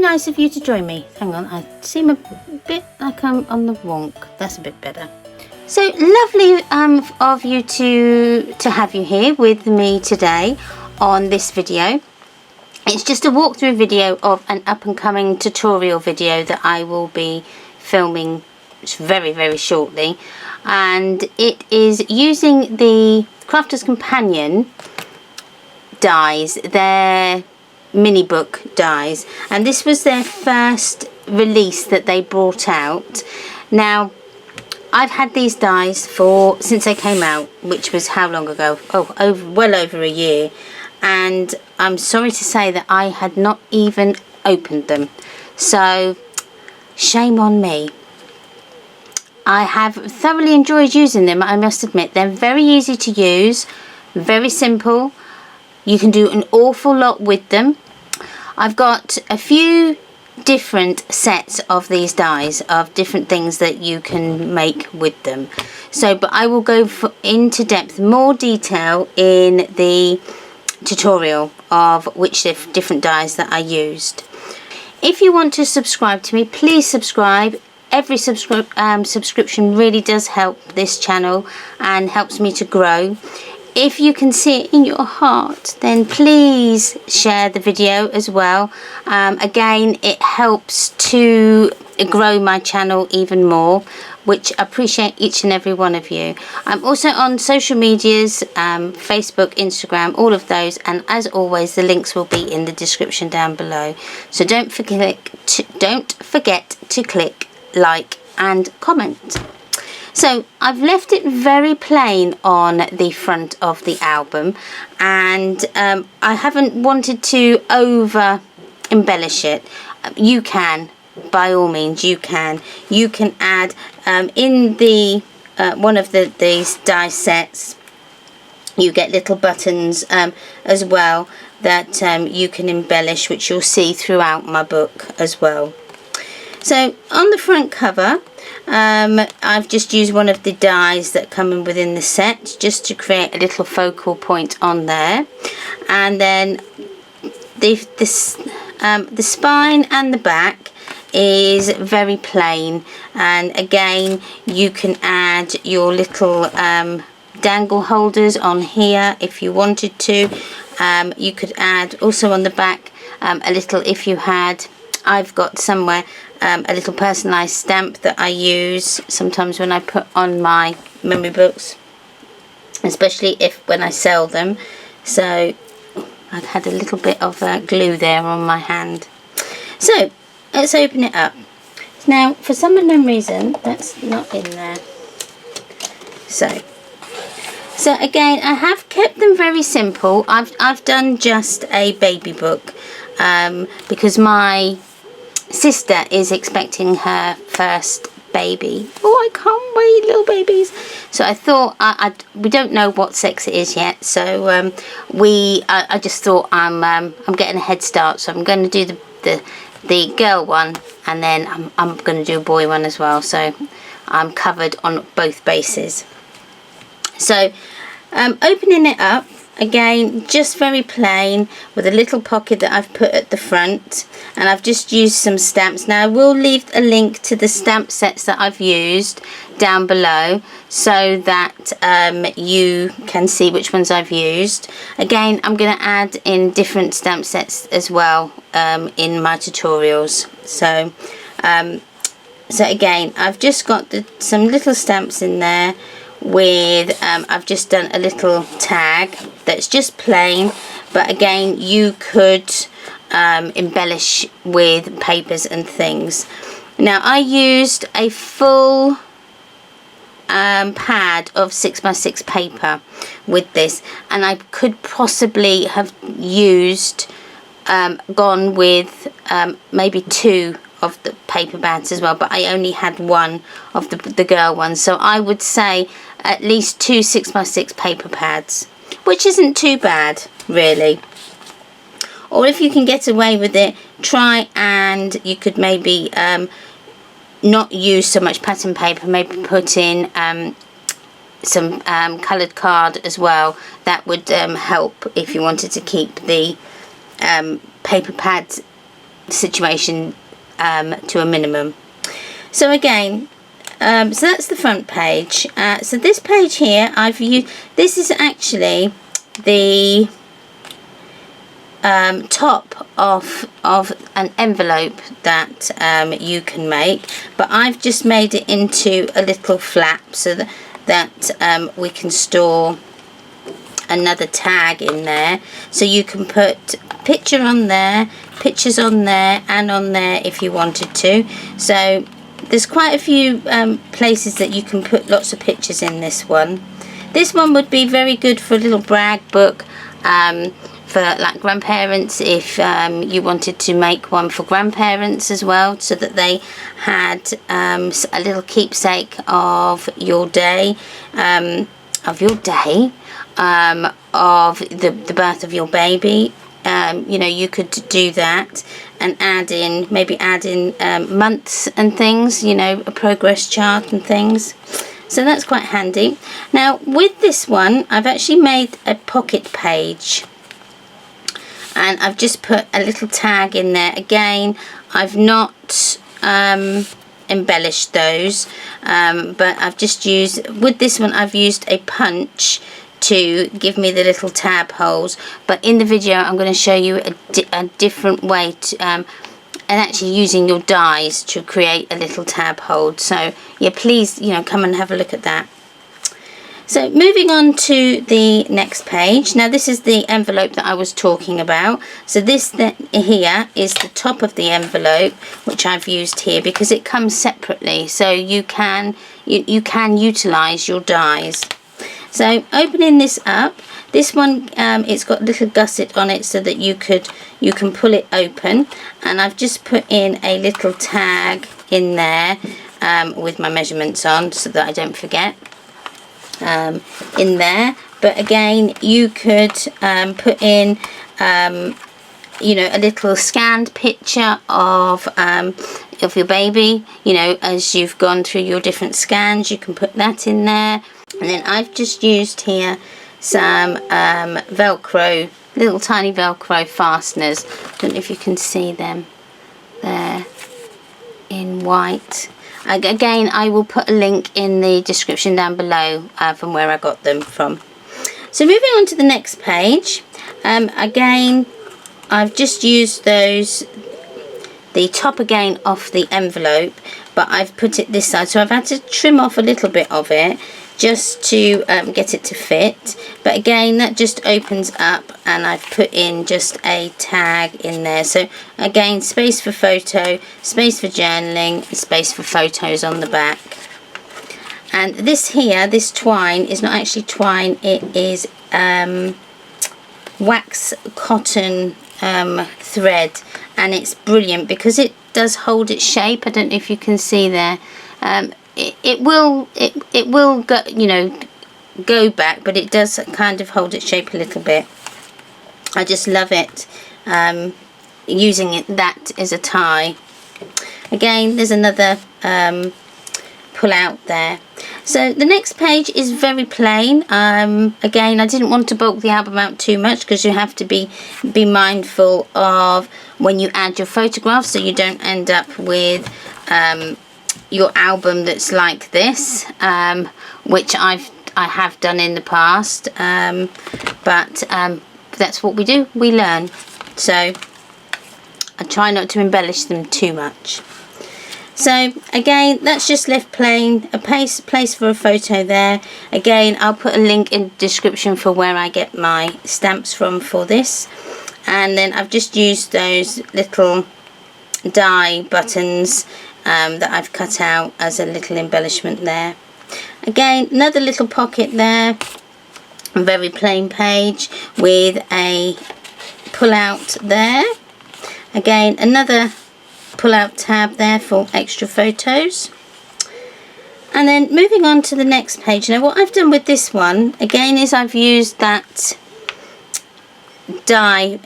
nice of you to join me. Hang on, I seem a bit like I'm on the wonk. That's a bit better. So lovely of you to have you here with me today on this video. It's just a walkthrough video of an up-and-coming tutorial video that I will be filming very shortly, and it is using the Crafter's Companion dies, their mini book dies, and this was their first release that they brought out. Now I've had these dies since they came out, which was how long ago? Well over a year, and I'm sorry to say that I had not even opened them, so shame on me. I have thoroughly enjoyed using them, I must admit. They're very easy to use, very simple. You can do an awful lot with them. I've got a few different sets of these dies of different things that you can make with them. But I will go into depth, more detail in the tutorial of which different dies that I used. If you want to subscribe to me, please subscribe. Every subscription really does help this channel and helps me to grow. If you can see it in your heart, then please share the video as well. Again, it helps to grow my channel even more, which I appreciate each and every one of you. I'm also on social medias, Facebook, Instagram, all of those, and as always the links will be in the description down below. So don't forget to click like and comment. So I've left it very plain on the front of the album, and I haven't wanted to over embellish it. You can, by all means, you can add in the one of these die sets, you get little buttons as well that you can embellish, which you'll see throughout my book as well. So on the front cover, I've just used one of the dies that come in within the set just to create a little focal point on there, and then the spine and the back is very plain, and again you can add your little dangle holders on here if you wanted to. You could add also on the back a little, if you had, I've got somewhere a little personalised stamp that I use sometimes when I put on my memory books, especially when I sell them. So I've had a little bit of glue there on my hand. So let's open it up. Now for some unknown reason that's not in there. So again, I have kept them very simple. I've done just a baby book because my sister is expecting her first baby. Oh, I can't wait, little babies. So I thought we don't know what sex it is yet, so I just thought I'm getting a head start, so I'm going to do the girl one, and then I'm going to do a boy one as well, so I'm covered on both bases. So opening it up, again, just very plain with a little pocket that I've put at the front, and I've just used some stamps. Now I will leave a link to the stamp sets that I've used down below so that you can see which ones I've used. Again, I'm going to add in different stamp sets as well in my tutorials. So again, I've just got some little stamps in there with I've just done a little tag that's just plain, but again you could embellish with papers and things. Now I used a full pad of 6x6 paper with this, and I could possibly have gone with maybe 2 of the paper pads as well, but I only had one of the girl ones, so I would say at least 2 6x6 paper pads, which isn't too bad really. Or if you can get away with it, try and you could maybe not use so much pattern paper, maybe put in some coloured card as well. That would help if you wanted to keep the paper pads situation to a minimum. So again, so that's the front page. So this page here, I've used, this is actually the top of an envelope that you can make, but I've just made it into a little flap so that we can store another tag in there, so you can put a picture on there, pictures on there, and on there if you wanted to. So there's quite a few places that you can put lots of pictures in this one. This one would be very good for a little brag book for like grandparents, if you wanted to make one for grandparents as well, so that they had a little keepsake of your day, of the birth of your baby. You know, you could do that and add in months and things, you know, a progress chart and things. So that's quite handy. Now with this one, I've actually made a pocket page, and I've just put a little tag in there. Again, I've not embellished those, but I've just used, with this one, I've used a punch to give me the little tab holes. But in the video, I'm going to show you a different way to, and actually using your dies to create a little tab hold. So yeah, please, you know, come and have a look at that. So moving on to the next page. Now this is the envelope that I was talking about. So this here is the top of the envelope, which I've used here because it comes separately. So you can utilize your dies. So opening this up, this one it's got a little gusset on it so that you can pull it open, and I've just put in a little tag in there with my measurements on so that I don't forget. In there, but again, you could put in you know, a little scanned picture of your baby, you know, as you've gone through your different scans. You can put that in there. And then I've just used here some velcro, little tiny velcro fasteners. Don't know if you can see them there in white. Again, I will put a link in the description down below from where I got them from. So moving on to the next page, again, I've just used the top again off the envelope, but I've put it this side, so I've had to trim off a little bit of it just to get it to fit. But again, that just opens up, and I've put in just a tag in there. So again, space for photo, space for journaling, space for photos on the back. And this here, this twine is not actually twine, it is wax cotton thread, and it's brilliant because it does hold its shape. I don't know if you can see there. It will go, you know, go back, but it does kind of hold its shape a little bit. I just love it, using that as a tie. Again, there's another pull out there. So the next page is very plain. Again, I didn't want to bulk the album out too much because you have to be mindful of when you add your photographs, so you don't end up with your album that's like this, which I have done in the past, but that's what we do, we learn. So I try not to embellish them too much. So again, that's just left plain, a place for a photo there. Again, I'll put a link in the description for where I get my stamps from for this. And then I've just used those little die buttons that I've cut out as a little embellishment there. Again, another little pocket there, a very plain page with a pull out there. Again, another pull out tab there for extra photos. And then moving on to the next page. Now what I've done with this one again is I've used that die,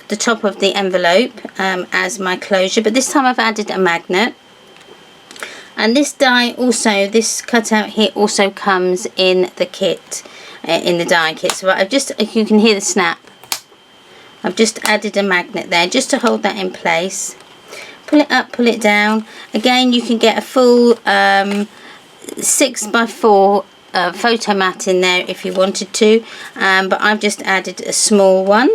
the top of the envelope, as my closure, but this time I've added a magnet. And this die also, this cutout here also comes in the kit, in the die kit. So I've just, you can hear the snap, I've just added a magnet there just to hold that in place. pull it up, pull it down. Again, you can get a full 6x4 photo mat in there if you wanted to, but I've just added a small one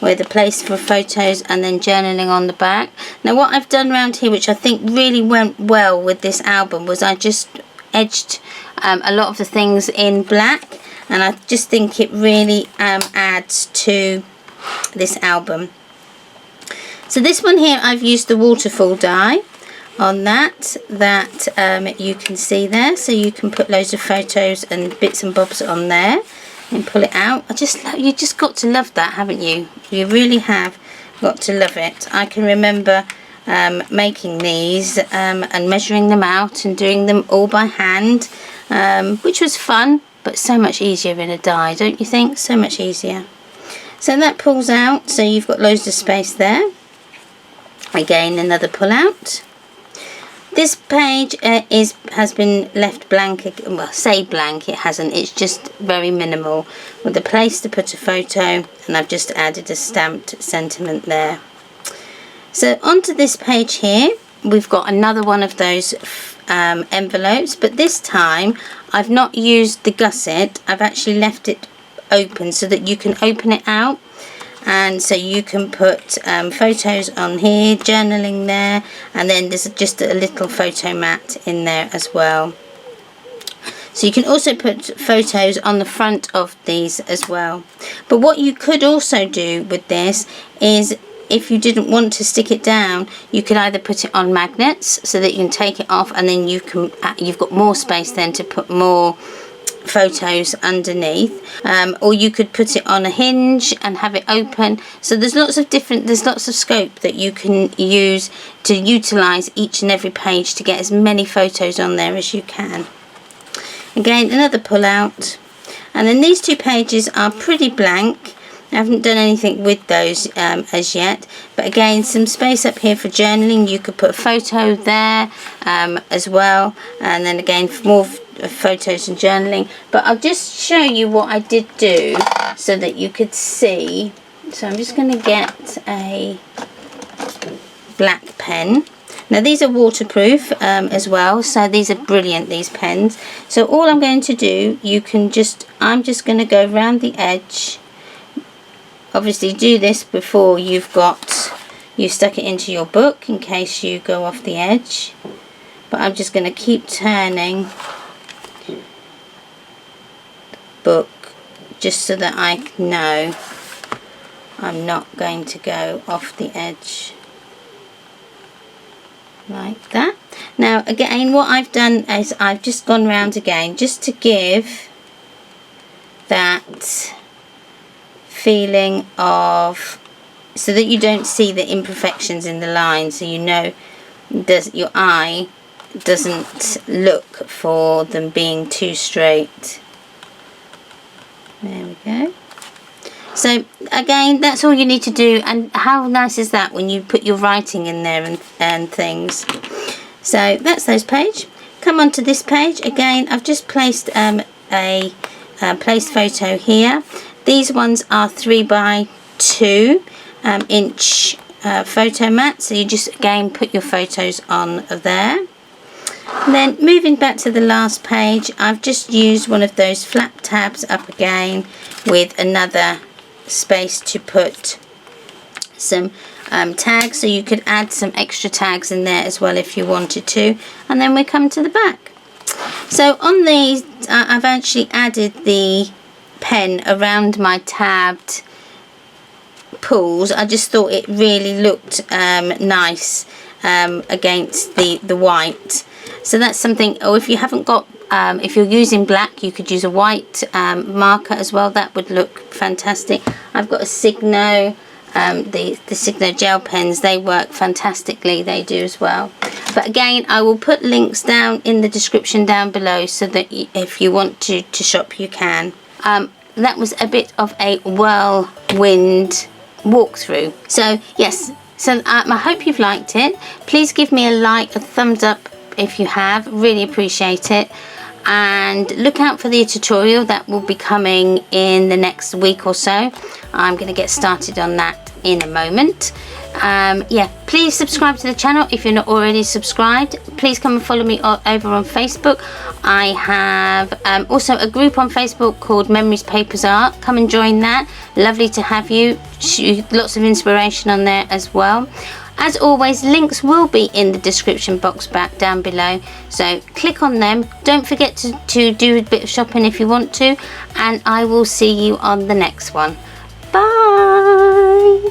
with a place for photos and then journaling on the back. Now what I've done around here, which I think really went well with this album, was I just edged a lot of the things in black, and I just think it really adds to this album. So this one here, I've used the Waterfall die on that you can see there, so you can put loads of photos and bits and bobs on there and pull it out. You just got to love that, haven't you? You really have got to love it. I can remember making these and measuring them out and doing them all by hand, which was fun, but so much easier in a die, don't you think? So much easier. So that pulls out, so you've got loads of space there. Again, another pull out. This page has been left blank. Well, say blank, it hasn't. It's just very minimal with a place to put a photo, and I've just added a stamped sentiment there. So onto this page here, we've got another one of those envelopes, but this time I've not used the gusset. I've actually left it open so that you can open it out. And so you can put photos on here, journaling there, and then there's just a little photo mat in there as well. So you can also put photos on the front of these as well. But what you could also do with this is, if you didn't want to stick it down, you could either put it on magnets so that you can take it off, and then you've got more space then to put more photos underneath, or you could put it on a hinge and have it open. So there's lots of scope that you can use to utilize each and every page to get as many photos on there as you can. Again, another pull out, and then these two pages are pretty blank. I haven't done anything with those as yet, but again, some space up here for journaling. You could put a photo there as well, and then again for more photos and journaling. But I'll just show you what I did do so that you could see. So I'm just going to get a black pen. Now these are waterproof as well, so these are brilliant, these pens. So all I'm going to do, I'm just going to go around the edge. Obviously do this before you stuck it into your book, in case you go off the edge. But I'm just going to keep turning the book just so that I know I'm not going to go off the edge like that. Now again, what I've done is I've just gone round again just to give that feeling of, so that you don't see the imperfections in the line, so you know your eye doesn't look for them being too straight. There we go. So again, that's all you need to do, and how nice is that when you put your writing in there and things. So that's those page. Come on to this page. Again, I've just placed a place photo here. These ones are 3x2 inch photo mat, so you just again put your photos on there. And then moving back to the last page, I've just used one of those flap tabs up again with another space to put some tags, so you could add some extra tags in there as well if you wanted to. And then we come to the back. So on these I've actually added the pen around my tabbed pulls. I just thought it really looked nice against the white. So that's something, or if you haven't got, if you're using black, you could use a white marker as well. That would look fantastic. I've got a Signo, the Signo gel pens. They work fantastically, they do as well. But again, I will put links down in the description down below so that if you want to shop, you can. That was a bit of a whirlwind walkthrough. So yes, so I hope you've liked it. Please give me a like, a thumbs up if you have, really appreciate it. And look out for the tutorial that will be coming in the next week or so. I'm going to get started on that in a moment. Yeah, please subscribe to the channel if you're not already subscribed. Please come and follow me over on Facebook. I have also a group on Facebook called Memories, Papers, Art. Come and join that. Lovely to have you. Lots of inspiration on there as well. As always, links will be in the description box back down below, so click on them. Don't forget to do a bit of shopping if you want to, and I will see you on the next one. Bye.